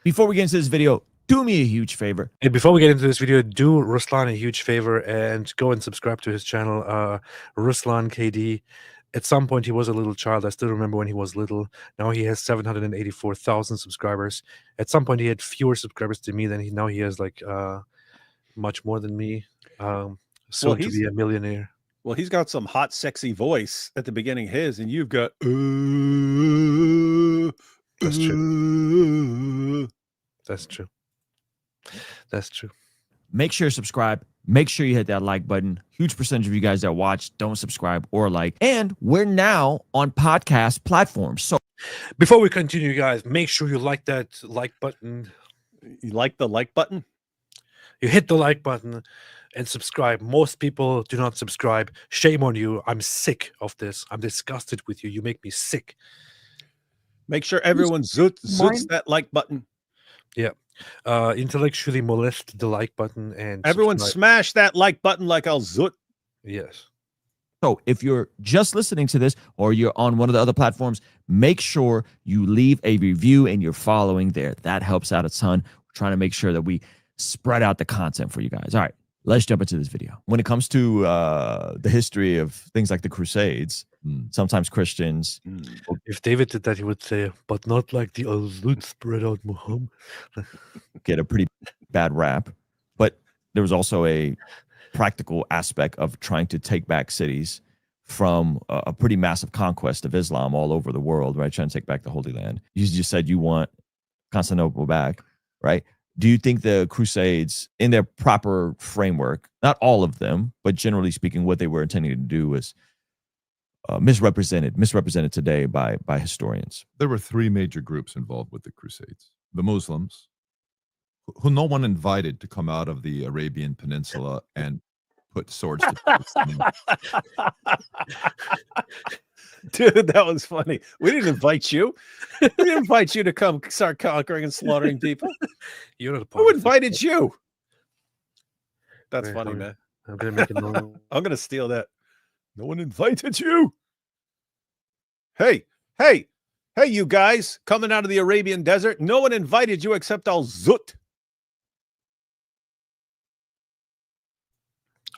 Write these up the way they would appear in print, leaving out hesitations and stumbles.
Before we get into this video, do me a huge favor. And before we get into this video, do Ruslan a huge favor and go and subscribe to his channel, Ruslan KD. At some point, he was a little child. I still remember when he was little. Now he has 784,000 subscribers. At some point, he had fewer subscribers than me. Now he has like much more than me. Soon to be a millionaire. Well, he's got some hot, sexy voice at the beginning of his, and you've got. That's true. That's true. That's true. Make sure you subscribe. Make sure you hit that like button. Huge percentage of you guys that watch don't subscribe or like. And we're now on podcast platforms. So before we continue, guys, make sure you like that like button. You like the like button? You hit the like button and subscribe. Most people do not subscribe. Shame on you. I'm sick of this. I'm disgusted with you. You make me sick. Make sure everyone zoots that like button. Yeah. Intellectually molest the like button and everyone smash that like button like I'll zoot. Yes. So if you're just listening to this or you're on one of the other platforms, make sure you leave a review and you're following there. That helps out a ton. We're trying to make sure that we spread out the content for you guys. All right, let's jump into this video. When it comes to the history of things like the Crusades, sometimes Christians. If David did that, he would say, but not like the Al-Zud spread out Muhammad. Get a pretty bad rap. But there was also a practical aspect of trying to take back cities from a pretty massive conquest of Islam all over the world, right? Trying to take back the Holy Land. You just said you want Constantinople back, right? Do you think the Crusades, in their proper framework, not all of them, but generally speaking, what they were intending to do was misrepresented today by historians? There were three major groups involved with the Crusades. The Muslims, who no one invited to come out of the Arabian Peninsula and put swords to Dude, that was funny. We didn't invite you. We didn't invite you to come start conquering and slaughtering people. You're not a Who invited you? That's funny, man. I'm gonna make it normal. I'm gonna steal that. No one invited you. Hey, you guys coming out of the Arabian desert. No one invited you except Al-Zut.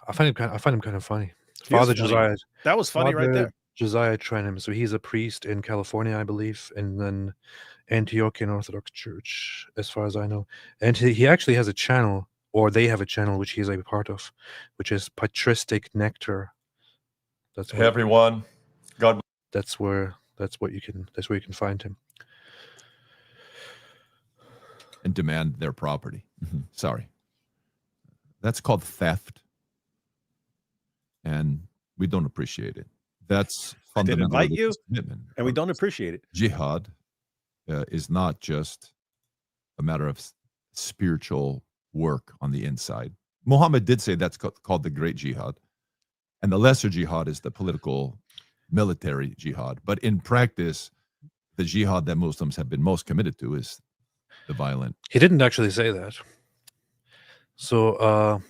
I find him kind of funny. Father Josiah. That was funny right there. Josiah Trenham. So he's a priest in California, I believe, and then Antiochian Orthodox Church, as far as I know. And he actually has a channel, or they have a channel, which he's a part of, which is Patristic Nectar. That's hey everyone. God. That's where you can find him. And demand their property. Sorry. That's called theft. And we don't appreciate it. That's fundamental. Invite you, and we don't appreciate it. Jihad is not just a matter of spiritual work on the inside. Muhammad did say that's called the great jihad. And the lesser jihad is the political, military jihad. But in practice, the jihad that Muslims have been most committed to is the violent. He didn't actually say that. So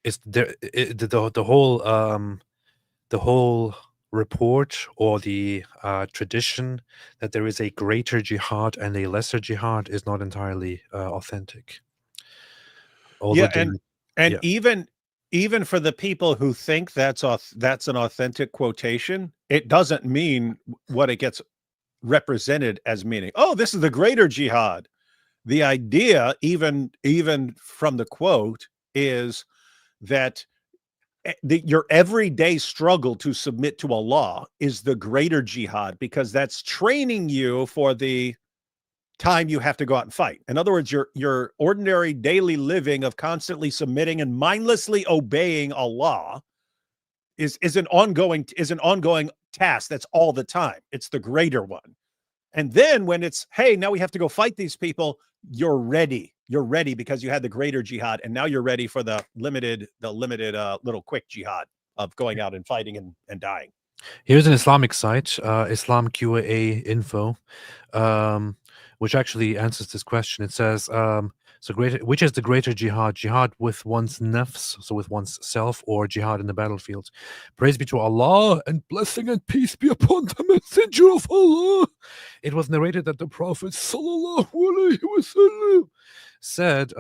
it's the whole report or the tradition that there is a greater jihad and a lesser jihad is not entirely authentic. Although even for the people who think that's an authentic quotation, it doesn't mean what it gets represented as meaning. Oh, this is the greater jihad. The idea, even from the quote, is that your everyday struggle to submit to Allah is the greater jihad, because that's training you for the time you have to go out and fight. In other words, your ordinary daily living of constantly submitting and mindlessly obeying Allah is an ongoing task. That's all the time. It's the greater one. And then when it's, hey, now we have to go fight these people, you're ready. You're ready because you had the greater jihad, and now you're ready for the limited little quick jihad of going out and fighting and dying. Here's an Islamic site, Islam QA Info, which actually answers this question. It says, So which is the greater jihad? Jihad with one's nafs, so with one's self, or jihad in the battlefield? Praise be to Allah, and blessing and peace be upon the messenger of Allah. It was narrated that the Prophet sallallahu alaihi wasallam said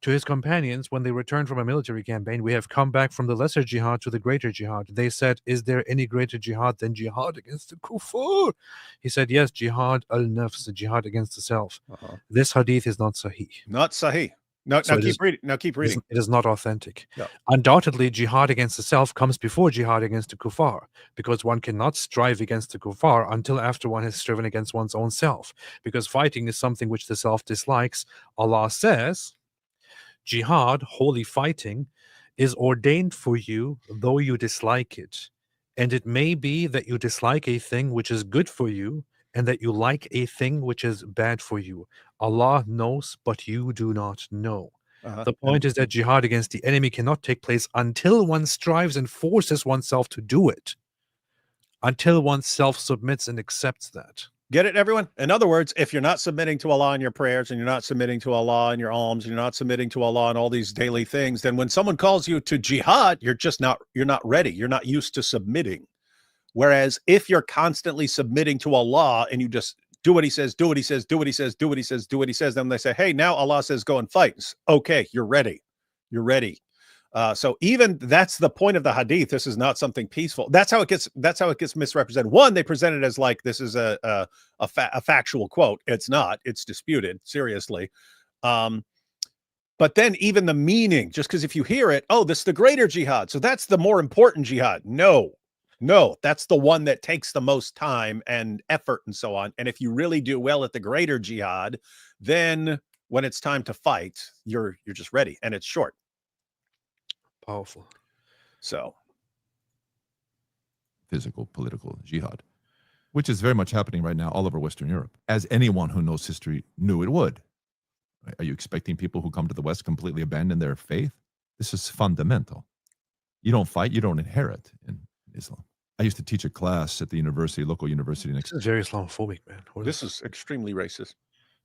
to his companions when they returned from a military campaign, "We have come back from the lesser jihad to the greater jihad." They said, "Is there any greater jihad than jihad against the kuffar?" He said, "Yes, jihad al-nafs, the jihad against the self." This hadith is not sahih. Not sahih. No, So now it keep is- reading. Now keep reading. It is not authentic. No. Undoubtedly, jihad against the self comes before jihad against the kuffar, because one cannot strive against the kuffar until after one has striven against one's own self, because fighting is something which the self dislikes. Allah says, jihad, holy fighting, is ordained for you, though you dislike it. And it may be that you dislike a thing which is good for you, and that you like a thing which is bad for you. Allah knows, but you do not know. Uh-huh. The point is that jihad against the enemy cannot take place until one strives and forces oneself to do it, until oneself submits and accepts that. Get it, everyone? In other words, if you're not submitting to Allah in your prayers, and you're not submitting to Allah in your alms, and you're not submitting to Allah in all these daily things, then when someone calls you to jihad, you're not ready. You're not used to submitting. Whereas if you're constantly submitting to Allah and you just do what he says, do what he says, do what he says, do what he says, do what he says, then they say, hey, now Allah says go and fight. Okay, you're ready. You're ready. So even that's the point of the hadith. This is not something peaceful. That's how it gets misrepresented. One, they present it as like this is a factual quote. It's not. It's disputed seriously. But then even the meaning, just because if you hear it, oh, this is the greater jihad, so that's the more important jihad. No, that's the one that takes the most time and effort and so on. And if you really do well at the greater jihad, then when it's time to fight, you're just ready, and it's short. Powerful. So Physical, political jihad, which is very much happening right now all over Western Europe, as anyone who knows history knew it would. Are you expecting people who come to the West completely abandon their faith? This is fundamental. You don't fight, you don't inherit in Islam. I used to teach a class at the university, local university next This is very Islamophobic, man. this is extremely racist.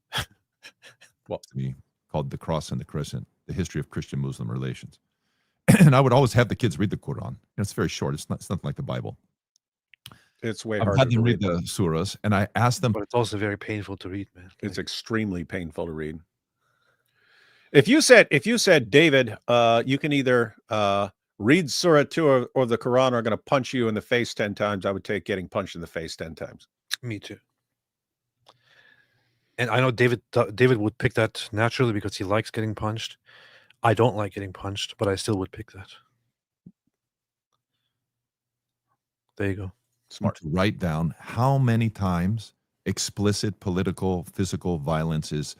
to me called The Cross and the Crescent, the history of Christian-Muslim relations. And I would always have the kids read the Quran. It's very short. It's nothing like the Bible. It's way I've harder had to them read read. the surahs, and I asked them, But it's also very painful to read, man. It's extremely painful to read. If you said, David, you can either read Surah 2 or the Quran, or I'm going to punch you in the face 10 times, I would take getting punched in the face 10 times. Me too. And I know David would pick that naturally because he likes getting punched. I don't like getting punched, but I still would pick that. There you go. Smart. to write down how many times explicit political, physical violence is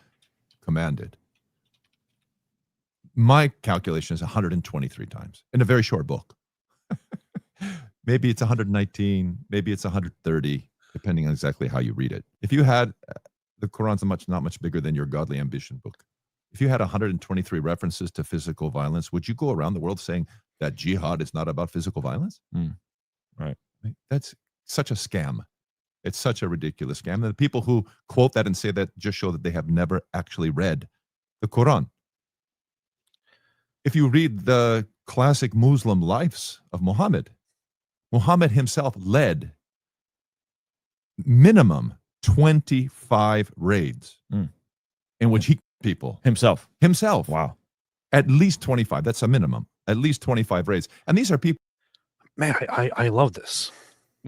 commanded. My calculation is 123 times in a very short book. Maybe it's 119, maybe it's 130, depending on exactly how you read it. If you had, the Quran's not much bigger than your Godly Ambition book. If you had 123 references to physical violence, would you go around the world saying that jihad is not about physical violence? Right. That's such a scam. It's such a ridiculous scam. And the people who quote that and say that just show that they have never actually read the Quran. If you read the classic Muslim lives of Muhammad himself led minimum 25 raids in which he people Himself. Wow. at least 25. That's a minimum. At least 25 raids. And these are people. Man, I love this.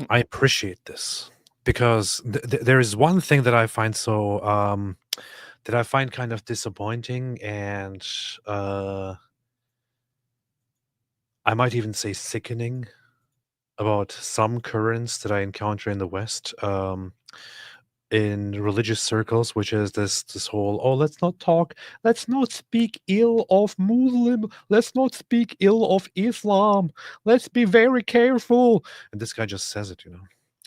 I appreciate this because there is one thing that I find so that I find kind of disappointing, and I might even say sickening about some currents that I encounter in the West, in religious circles, which is this whole, oh, let's not speak ill of Muslim, let's not speak ill of Islam, let's be very careful. And this guy just says it,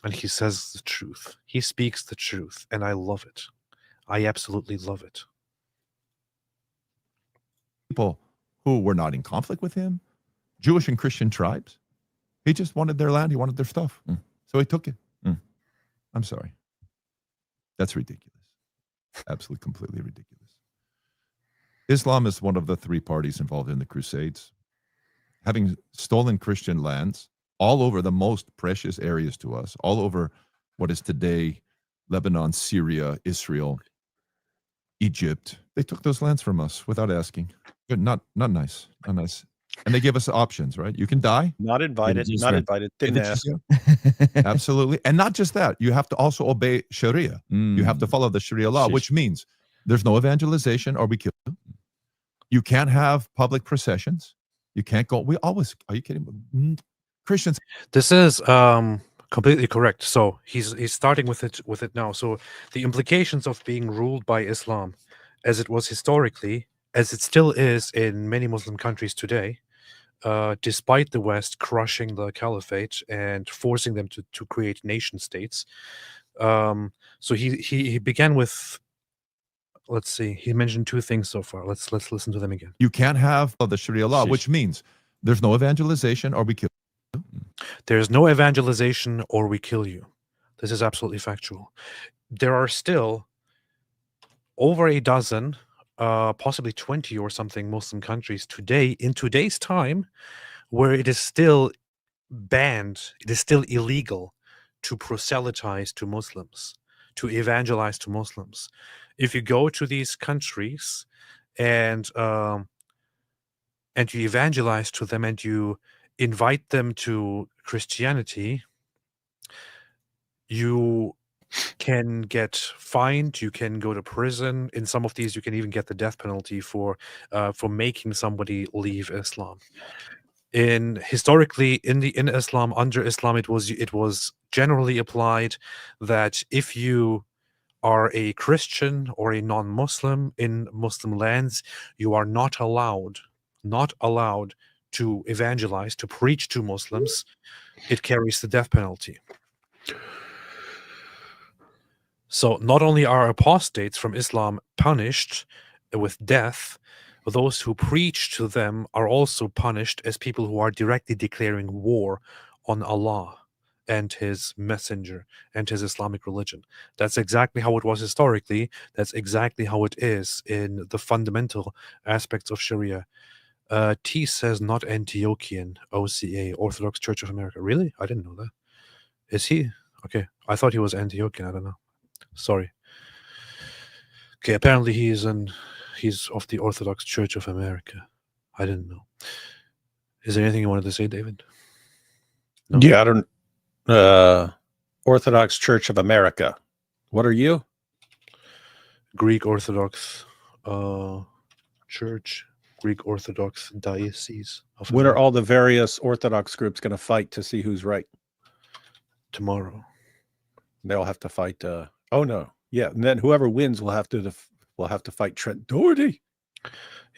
and he says the truth. He speaks the truth, and I love it. I absolutely love it. People who were not in conflict with him, Jewish and Christian tribes. He just wanted their land. He wanted their stuff. So he took it. I'm sorry. That's ridiculous. Absolutely, completely ridiculous. Islam is one of the three parties involved in the Crusades, having stolen Christian lands all over the most precious areas to us, all over what is today Lebanon, Syria, Israel, Egypt. They took those lands from us without asking. Good, not nice, not nice. And they give us options, right? You can die. Not invited. just Not right. invited. Pay the Didn't ask. jizya. Absolutely. And not just that, you have to also obey Sharia. You have to Mm. follow the Sharia law, Sheesh. which means there's no evangelization or we kill you. You can't have public processions. You can't go. We always, are you kidding? Christians. This is completely correct. So he's starting with it now. So the implications of being ruled by Islam, as it was historically, as it still is in many Muslim countries today, despite the West crushing the caliphate and forcing them to create nation states. So he began with, let's see, he mentioned two things so far. Let's listen to them again. You can't have the Sharia law, Sheesh. which means there's no evangelization or we kill you. There's no evangelization or we kill you. This is absolutely factual. There are still over a dozen, possibly 20 or something Muslim countries today, in today's time, where it is still banned, it is still illegal to proselytize to Muslims, to evangelize to Muslims. If you go to these countries and you evangelize to them and you invite them to Christianity, you can get fined, you can go to prison. In some of these, you can even get the death penalty for making somebody leave Islam. Historically in Islam, under Islam, it was generally applied that if you are a Christian or a non-Muslim in Muslim lands, you are not allowed to evangelize, to preach to Muslims. It carries the death penalty. So not only are apostates from Islam punished with death, those who preach to them are also punished as people who are directly declaring war on Allah and his messenger and his Islamic religion. That's exactly how it was historically. That's exactly how it is in the fundamental aspects of Sharia. T says not Antiochian, OCA, Orthodox Church of America. Really? I didn't know that. Is he? Okay. I thought he was Antiochian. I don't know. Sorry. Okay, apparently he's of the Orthodox Church of America. I didn't know. Is there anything you wanted to say, David? No? Yeah, I don't. Orthodox Church of America. What are you? Greek Orthodox Church, Greek Orthodox Diocese of When are America. all the various Orthodox groups going to fight to see who's right? Tomorrow. They'll have to fight. Oh no, yeah, and then whoever wins will have to fight Trent Doherty.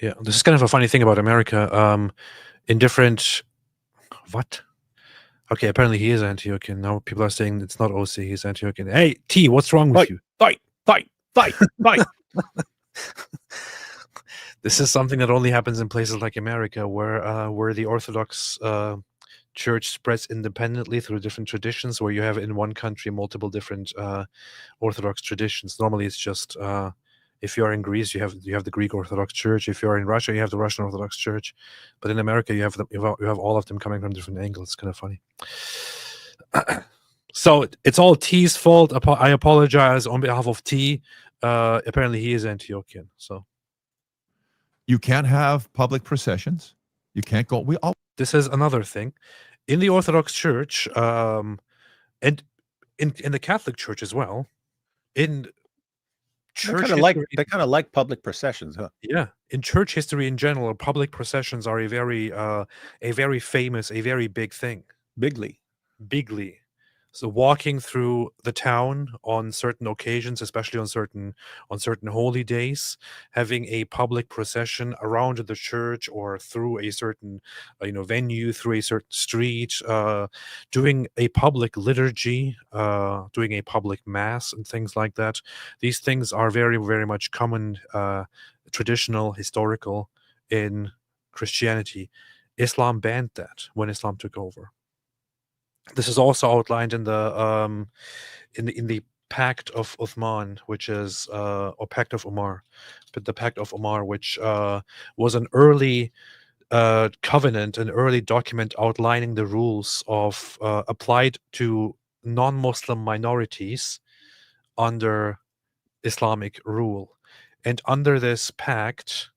Yeah, this is kind of a funny thing about America. In different, what? Okay, apparently he is Antiochian. Now people are saying it's not OC, he's Antiochian. Hey, T, what's wrong with you? Fight! This is something that only happens in places like America, where the Orthodox Church spreads independently through different traditions, where you have in one country multiple different Orthodox traditions. Normally, it's just if you are in Greece, you have the Greek Orthodox Church. If you are in Russia, you have the Russian Orthodox Church. But in America, you have all of them coming from different angles. It's kind of funny. So it's all T's fault. I apologize on behalf of T. Apparently, he is Antiochian. So You can't have public processions. You can't go. This is another thing. In the Orthodox Church, and in the Catholic Church as well, in church They kind of like public processions, huh? Yeah, in church history in general, public processions are a very famous, a very big thing. Bigly. So walking through the town on certain occasions, especially on certain holy days, having a public procession around the church or through a certain venue, through a certain street, doing a public liturgy, doing a public mass and things like that. These things are very, very much common, traditional, historical in Christianity. Islam banned that when Islam took over. This is also outlined in the Pact of Uthman, which is or Pact of Omar, but the Pact of Omar, which was an early covenant, an early document outlining the rules of applied to non-Muslim minorities under Islamic rule. And under this pact,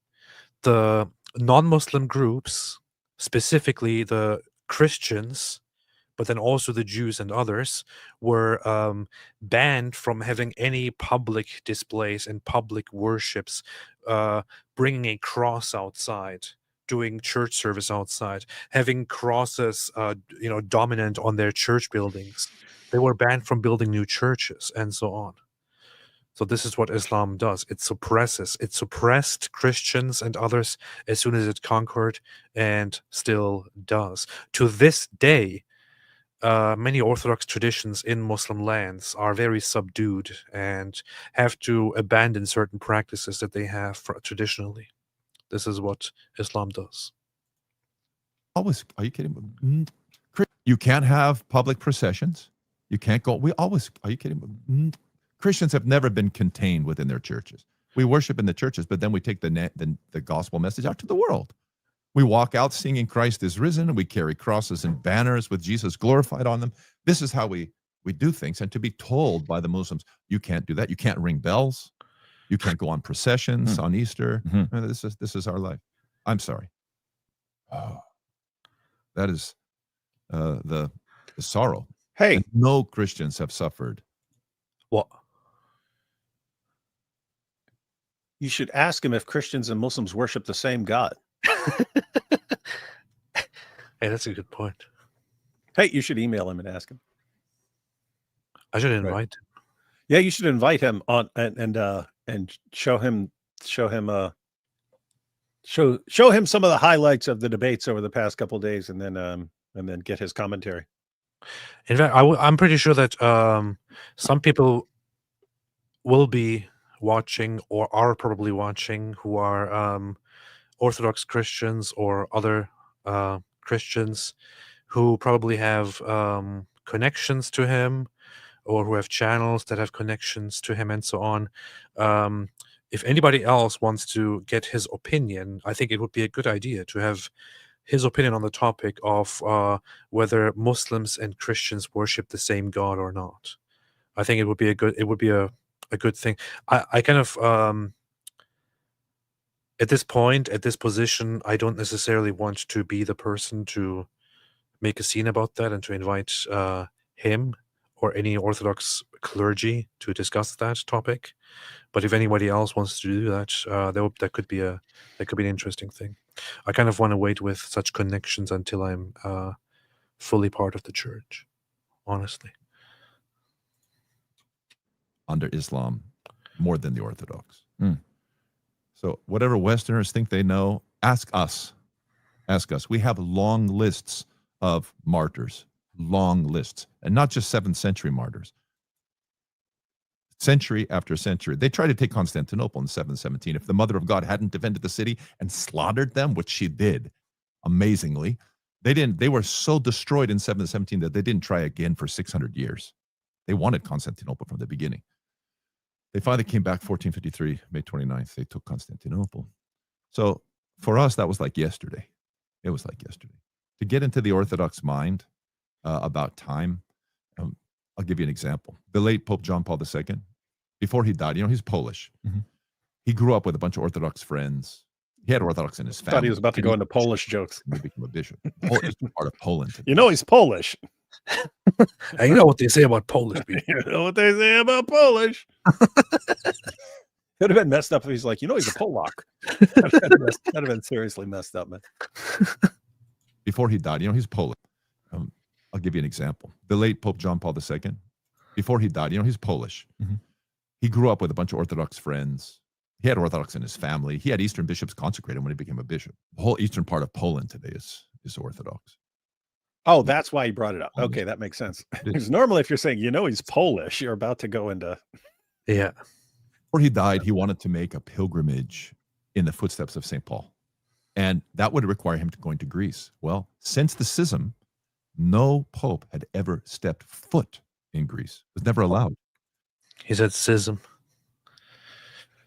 the non-Muslim groups, specifically the Christians, but then also the Jews and others, were banned from having any public displays and public worships, bringing a cross outside, doing church service outside, having crosses, dominant on their church buildings. They were banned from building new churches and so on. So this is what Islam does. It suppresses. It suppressed Christians and others as soon as it conquered, and still does. To this day, many Orthodox traditions in Muslim lands are very subdued and have to abandon certain practices that they have traditionally. This is what Islam does. Always, are you kidding? You can't have public processions. You can't go. Are you kidding? Christians have never been contained within their churches. We worship in the churches, but then we take the gospel message out to the world. We walk out singing Christ is risen, and we carry crosses and banners with Jesus glorified on them. This is how we do things. And to be told by the Muslims, you can't do that. You can't ring bells. You can't go on processions on Easter. This is our life. I'm sorry. Oh, that is the sorrow. Hey, and no Christians have suffered. What? You should ask him if Christians and Muslims worship the same God. Hey, that's a good point. Hey, you should email him and ask him. I should invite him. Yeah, you should invite him on and show him some of the highlights of the debates over the past couple of days, and then get his commentary. In fact, I'm pretty sure that some people will be watching or are probably watching who are Orthodox Christians or other Christians who probably have connections to him, or who have channels that have connections to him and so on. If anybody else wants to get his opinion, I think it would be a good idea to have his opinion on the topic of whether Muslims and Christians worship the same God or not. I think it would be a good thing. I kind of at this point, at this position, I don't necessarily want to be the person to make a scene about that and to invite him or any Orthodox clergy to discuss that topic. But if anybody else wants to do that, that could be an interesting thing. I kind of want to wait with such connections until I'm fully part of the church, honestly. Under Islam, more than the Orthodox. So whatever Westerners think they know, ask us. Ask us. We have long lists of martyrs, long lists, and not just 7th century martyrs. Century after century. They tried to take Constantinople in 717. If the Mother of God hadn't defended the city and slaughtered them, which she did, amazingly, they were so destroyed in 717 that they didn't try again for 600 years. They wanted Constantinople from the beginning. They finally came back 1453, May 29th. They took Constantinople. So for us, that was like yesterday. It was like yesterday. To get into the Orthodox mind about time, I'll give you an example. The late Pope John Paul II, before he died, he's Polish. He grew up with a bunch of Orthodox friends. He had Orthodox in his family. I thought he was about to go into Polish jokes. He became a bishop. It's part of Poland today. He's Polish. And you know what they say about Polish people. You know what they say about Polish. Could have been messed up if he's like, he's a Polak. That'd have been seriously messed up, man. Before he died, he's Polish. I'll give you an example. The late Pope John Paul II, before he died, he's Polish. He grew up with a bunch of Orthodox friends. He had Orthodox in his family. He had Eastern bishops consecrated when he became a bishop. The whole eastern part of Poland today is Orthodox. Oh, that's why he brought it up. Okay, that makes sense. Because normally if you're saying, he's Polish, you're about to go into... Yeah. Before he died, he wanted to make a pilgrimage in the footsteps of St. Paul. And that would require him to go into Greece. Well, since the schism, no pope had ever stepped foot in Greece. It was never allowed. He said schism.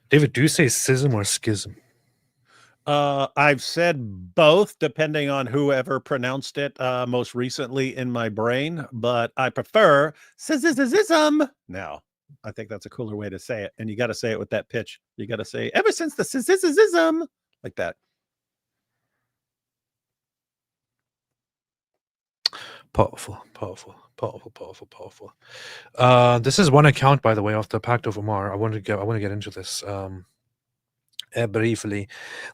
David, do you say schism or schism? I've said both, depending on whoever pronounced it most recently in my brain, but I prefer schism. Now, I think that's a cooler way to say it, and you got to say it with that pitch. You got to say ever since the schism, like that. Powerful. This is one account, by the way, of the Pact of Omar. I want to get into this. Briefly,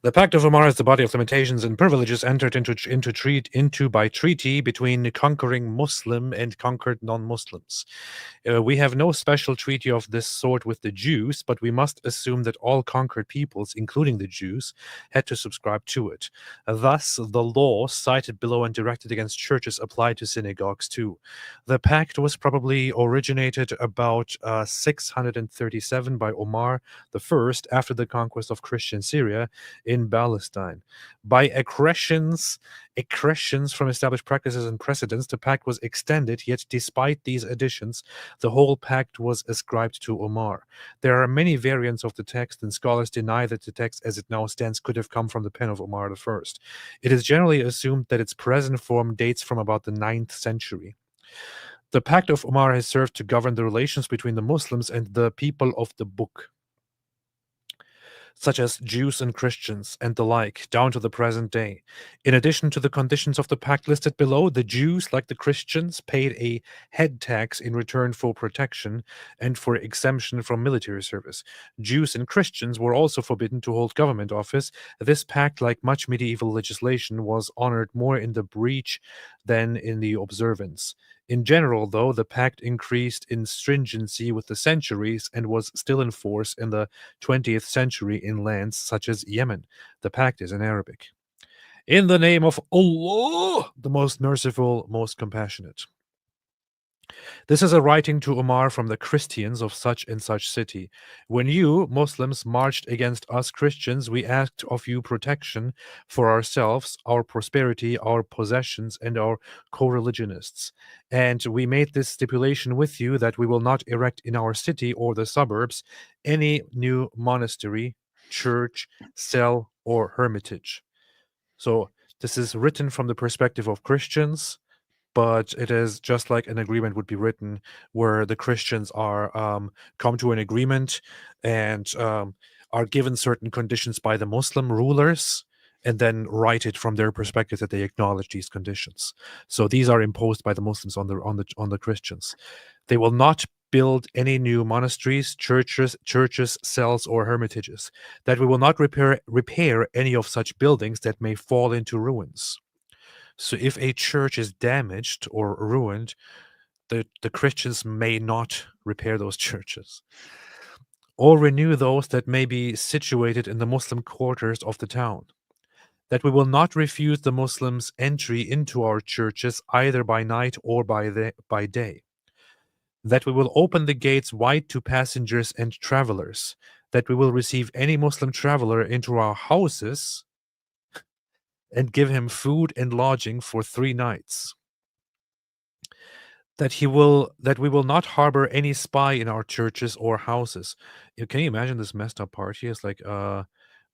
the Pact of Omar is the body of limitations and privileges entered into by treaty between conquering Muslim and conquered non-Muslims. We have no special treaty of this sort with the Jews, but we must assume that all conquered peoples, including the Jews, had to subscribe to it. Thus, the law cited below and directed against churches applied to synagogues too. The pact was probably originated about 637 by Omar the First after the conquest of Christian Syria in Palestine. By accretions from established practices and precedents, the pact was extended, yet despite these additions, the whole pact was ascribed to Omar. There are many variants of the text, and scholars deny that the text as it now stands could have come from the pen of Omar I. It is generally assumed that its present form dates from about the 9th century. The Pact of Omar has served to govern the relations between the Muslims and the people of the book, such as Jews and Christians and the like, down to the present day. In addition to the conditions of the pact listed below, the Jews, like the Christians, paid a head tax in return for protection and for exemption from military service. Jews and Christians were also forbidden to hold government office. This pact, like much medieval legislation, was honored more in the breach than in the observance. In general, though, the pact increased in stringency with the centuries and was still in force in the 20th century in lands such as Yemen. The pact is in Arabic. In the name of Allah, the most merciful, most compassionate. This is a writing to Omar from the Christians of such and such city. When you, Muslims, marched against us Christians, we asked of you protection for ourselves, our prosperity, our possessions, and our co-religionists. And we made this stipulation with you that we will not erect in our city or the suburbs any new monastery, church, cell, or hermitage. So this is written from the perspective of Christians, but it is just like an agreement would be written where the Christians are come to an agreement and are given certain conditions by the Muslim rulers and then write it from their perspective that they acknowledge these conditions. So these are imposed by the Muslims on the Christians. They will not build any new monasteries, churches, cells, or hermitages. That we will not repair any of such buildings that may fall into ruins. So if a church is damaged or ruined, the Christians may not repair those churches or renew those that may be situated in the Muslim quarters of the town. That we will not refuse the Muslims entry into our churches either by night or by day. That we will open the gates wide to passengers and travelers. That we will receive any Muslim traveler into our houses and give him food and lodging for 3 nights. That we will not harbor any spy in our churches or houses. Can you imagine this messed up party? It's like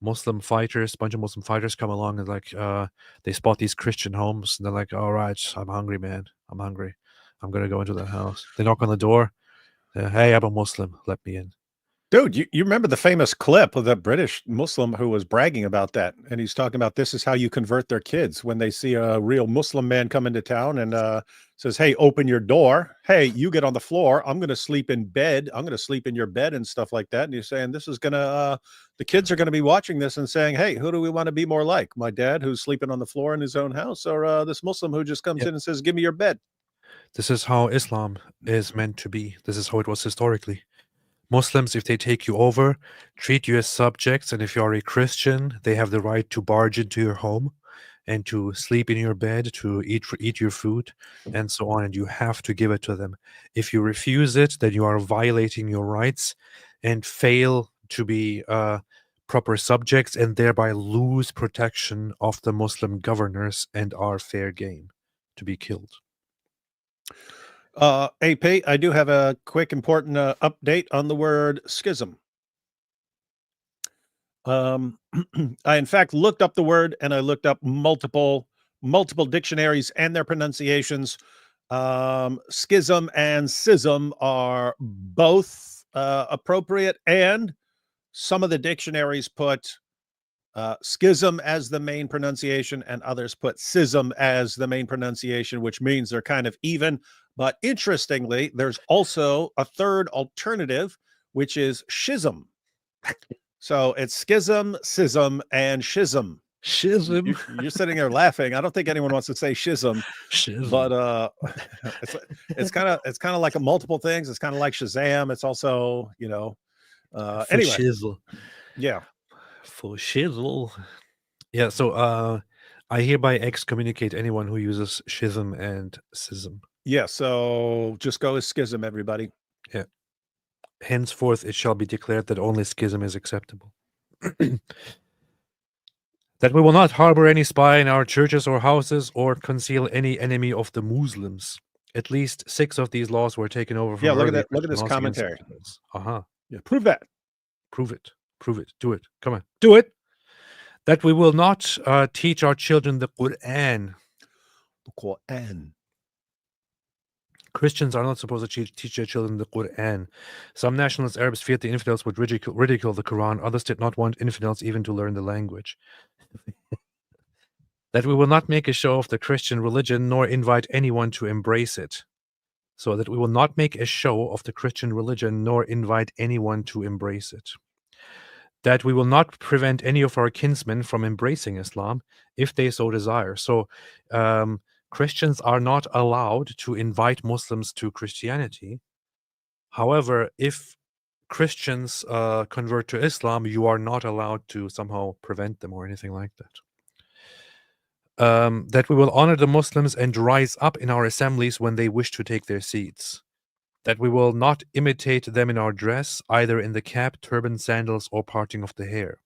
Muslim fighters, a bunch of Muslim fighters come along and like they spot these Christian homes and they're like, all right, I'm hungry, man. I'm hungry. I'm gonna go into that house. They knock on the door. Hey, I'm a Muslim. Let me in. Dude, you remember the famous clip of the British Muslim who was bragging about that, and he's talking about this is how you convert their kids when they see a real Muslim man come into town and says, hey, open your door. Hey, you get on the floor. I'm going to sleep in bed. I'm going to sleep in your bed and stuff like that. And you're saying this is going to, the kids are going to be watching this and saying, hey, who do we want to be more like? My dad who's sleeping on the floor in his own house, or this Muslim who just comes in and says, give me your bed. This is how Islam is meant to be. This is how it was historically. Muslims, if they take you over, treat you as subjects, and if you are a Christian, they have the right to barge into your home and to sleep in your bed, to eat your food, and so on, and you have to give it to them. If you refuse it, then you are violating your rights and fail to be proper subjects and thereby lose protection of the Muslim governors and are fair game to be killed. AP, I do have a quick important update on the word schism. I in fact looked up the word, and I looked up multiple dictionaries and their pronunciations. Schism and schism are both appropriate, and some of the dictionaries put schism as the main pronunciation, and others put schism as the main pronunciation, which means they're kind of even. But interestingly, there's also a third alternative, which is schism. So it's schism, schism, and schism. Schism. You're sitting there laughing. I don't think anyone wants to say schism, Schism. but it's kind of like a multiple things. It's kind of like Shazam. It's also, For anyway, shizzle. yeah. For shizzle. Yeah, so I hereby excommunicate anyone who uses schism and schism. Yeah, so just go with schism, everybody. Henceforth, it shall be declared that only schism is acceptable. That we will not harbor any spy in our churches or houses, or conceal any enemy of the Muslims. At least 6 of these laws were taken over from Yeah, look at earlier that. Look at this Christian laws against commentary. infidels. Uh-huh. Yeah, prove that. Prove it. Prove it. Do it. Come on. Do it. That we will not teach our children the Quran. The Quran. Christians are not supposed to teach their children the Quran. Some nationalist Arabs feared the infidels would ridicule the Quran. Others did not want infidels even to learn the language. That we will not make a show of the Christian religion, nor invite anyone to embrace it. So that we will not make a show of the Christian religion, nor invite anyone to embrace it. That we will not prevent any of our kinsmen from embracing Islam if they so desire. So Christians are not allowed to invite Muslims to Christianity. However, if Christians convert to Islam, you are not allowed to somehow prevent them or anything like that. That we will honor the Muslims and rise up in our assemblies when they wish to take their seats. That we will not imitate them in our dress, either in the cap, turban, sandals, or parting of the hair.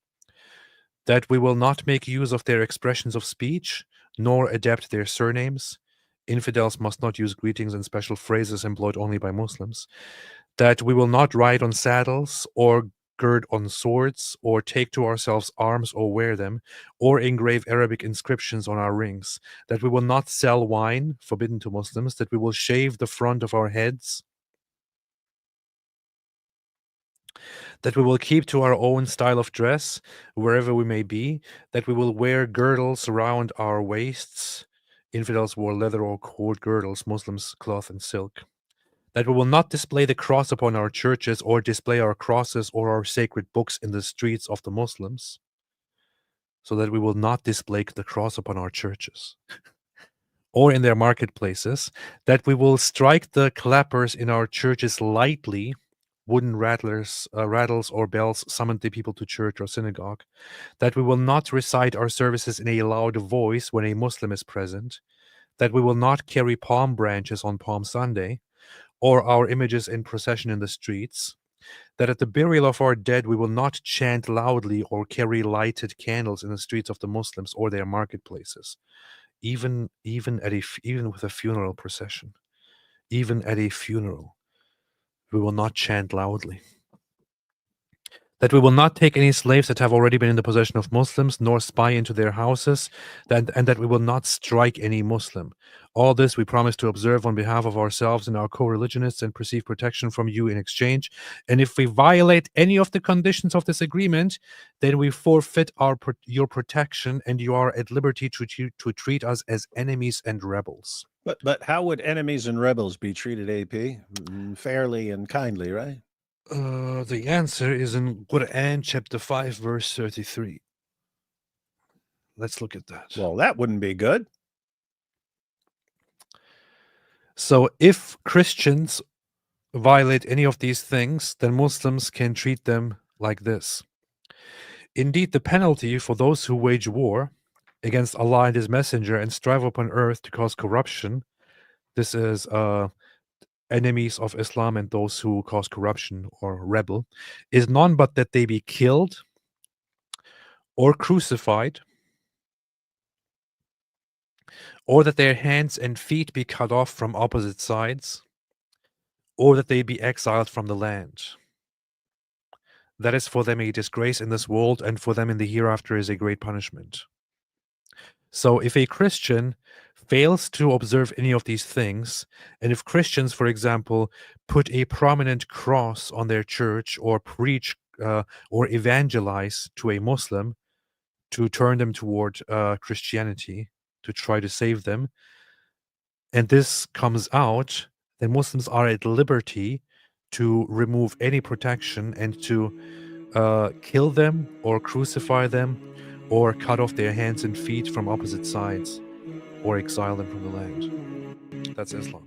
That we will not make use of their expressions of speech, nor adapt their surnames. Infidels must not use greetings and special phrases employed only by Muslims. That we will not ride on saddles, or gird on swords, or take to ourselves arms or wear them, or engrave Arabic inscriptions on our rings. That we will not sell wine, forbidden to Muslims. That we will shave the front of our heads. That we will keep to our own style of dress wherever we may be. That we will wear girdles around our waists. Infidels wore leather or cord girdles, Muslims cloth and silk. That we will not display the cross upon our churches, or display our crosses or our sacred books in the streets of the Muslims. So that we will not display the cross upon our churches or in their marketplaces. That we will strike the clappers in our churches lightly. Wooden rattles or bells summoned the people to church or synagogue. That we will not recite our services in a loud voice when a Muslim is present. That we will not carry palm branches on Palm Sunday, or our images in procession in the streets. That at the burial of our dead we will not chant loudly or carry lighted candles in the streets of the Muslims or their marketplaces, even with a funeral procession. Even at a funeral, we will not chant loudly. That we will not take any slaves that have already been in the possession of Muslims, nor spy into their houses, and that we will not strike any Muslim. All this we promise to observe on behalf of ourselves and our co-religionists, and receive protection from you in exchange. And if we violate any of the conditions of this agreement, then we forfeit your protection, and you are at liberty to treat us as enemies and rebels. But how would enemies and rebels be treated, AP? Fairly and kindly, right? The answer is in Quran chapter 5 verse 33. Let's look at that. Well, that wouldn't be good. So if Christians violate any of these things, then Muslims can treat them like this. Indeed, the penalty for those who wage war against Allah and His Messenger and strive upon earth to cause corruption, this is enemies of Islam and those who cause corruption or rebel, is none but that they be killed or crucified, or that their hands and feet be cut off from opposite sides, or that they be exiled from the land. That is for them a disgrace in this world, and for them in the hereafter is a great punishment. So if a Christian fails to observe any of these things, and if Christians, for example, put a prominent cross on their church or preach or evangelize to a Muslim to turn them toward Christianity, to try to save them, and this comes out, then Muslims are at liberty to remove any protection and to kill them or crucify them or cut off their hands and feet from opposite sides or exile them from the land. That's Islam.